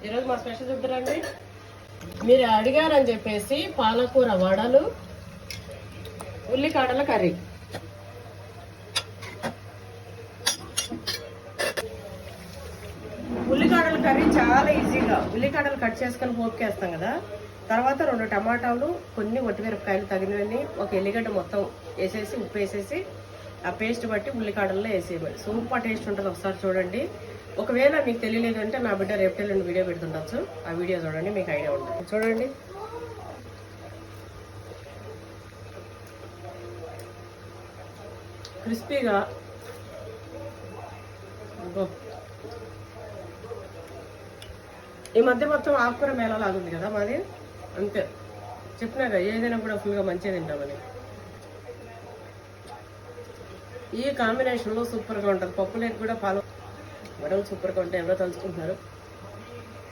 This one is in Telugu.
ఈరోజు మా స్పెషల్ చూద్దరండి. మీరు అడిగారని చెప్పేసి పాలకూర వడలు, ఉల్లికాడల కర్రీ. ఉల్లికాడల కర్రీ చాలా ఈజీగా ఉల్లికాడలు కట్ చేసుకొని పోపుకేస్తాం కదా. తర్వాత 2 టమాటాలు, కొన్ని ఒట్టిమిరపకాయలు తగినవన్నీ, ఒక ఎల్లిగడ్డ మొత్తం వేసేసి ఉప్పు వేసేసి ఆ పేస్ట్ బట్టి ఉల్లికాడల్లో వేసేయాలి. సూపర్ టేస్ట్ ఉంటుంది. ఒకసారి చూడండి. ఒకవేళ మీకు తెలియలేదు అంటే నా బిడ్డ రేపటి వీడియో పెడుతుండొచ్చు. ఆ వీడియో చూడండి, మీకు ఐడియా ఉంటుంది. చూడండి, క్రిస్పీగా. ఈ మధ్య మొత్తం ఆకుకూర మేళ లాగుంది కదా మాది. అంతే, చెప్పినాక ఏదైనా కూడా ఫుల్గా మంచిగా తింటామని. ఈ కాంబినేషన్లో సూపర్గా ఉంటుంది. పప్పులేకి కూడా వడలు సూపర్గా ఉంటాయి. ఎవరో తలుచుకుంటున్నారు.